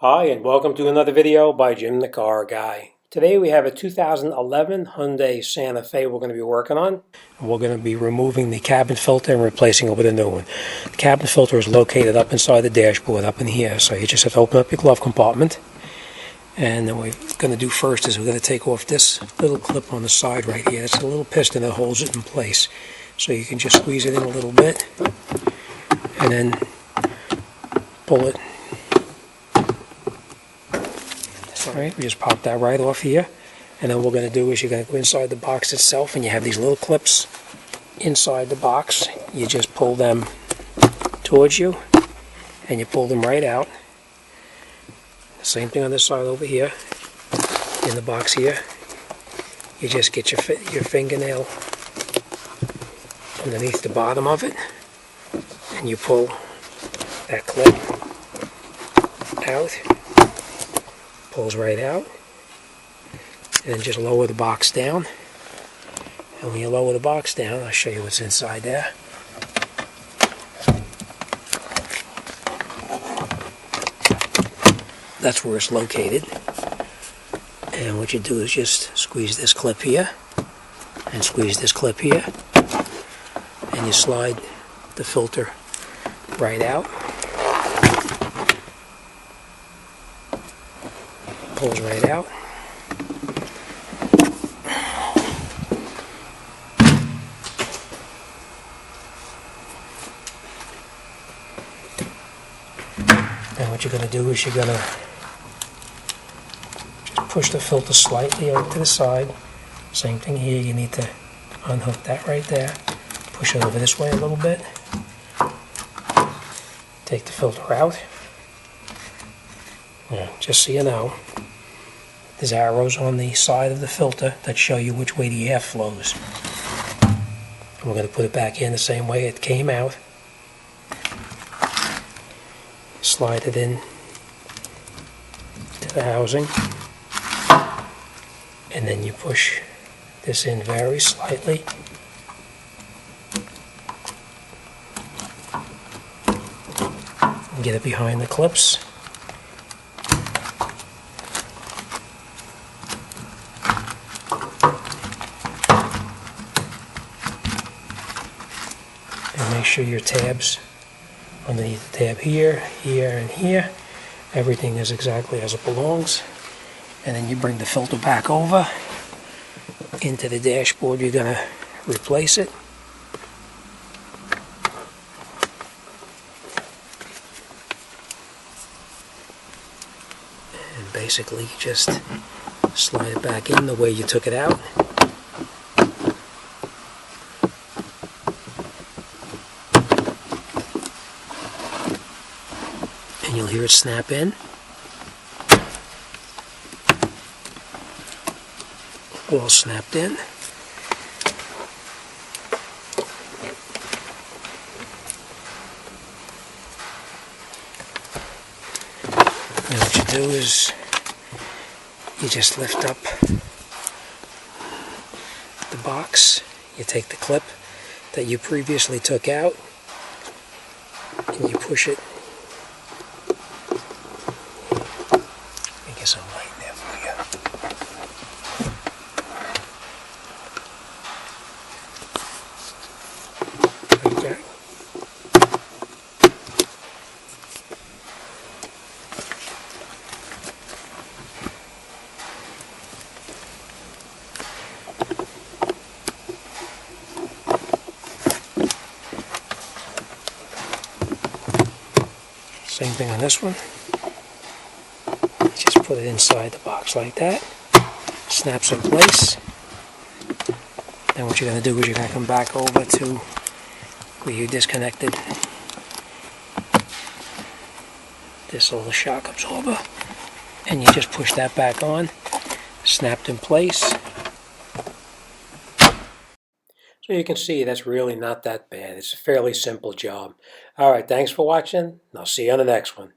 Hi, and welcome to another video by Jim the Car Guy. Today we have a 2011 Hyundai Santa Fe we're going to be working on. We're going to be removing the cabin filter and replacing it with a new one. The cabin filter is located up inside the dashboard, up in here, so you just have to open up your glove compartment. And then what we're going to do first is we're going to take off this little clip on the side right here. It's a little piston that holds it in place. So you can just squeeze it in a little bit and then pull it. Alright, we just pop that right off here, and then what we're going to do is you're going to go inside the box itself, and you have these little clips inside the box. You just pull them towards you, and you pull them right out. Same thing on this side over here, in the box here. You just get your fingernail underneath the bottom of it, and you pull that clip out. Pulls right out, and then just lower the box down. And when you lower the box down, I'll show you what's inside there. That's where it's located. And what you do is just squeeze this clip here and squeeze this clip here, and you slide the filter right out. Pulls right out. And what you're going to do is you're going to just push the filter slightly over to the side. Same thing here, you need to unhook that right there. Push it over this way a little bit. Take the filter out. Yeah, just so you know, there's arrows on the side of the filter that show you which way the air flows. And we're going to put it back in the same way it came out. Slide it in to the housing, and then you push this in very slightly. And get it behind the clips. And make sure your tabs underneath the tab here, here, and here, everything is exactly as it belongs. And then you bring the filter back over into the dashboard. You're going to replace it. And basically just slide it back in the way you took it out. And you'll hear it snap in. All snapped in. And what you do is you just lift up the box. You take the clip that you previously took out and you push it. Some light there for you. Okay. Same thing on this one. Just put it inside the box like that. Snaps in place. Then what you're going to do is you're going to come back over to where you disconnected this little shock absorber, and you just push that back on. Snapped in place. So you can see that's really not that bad. It's a fairly simple job. Alright, thanks for watching. I'll see you on the next one.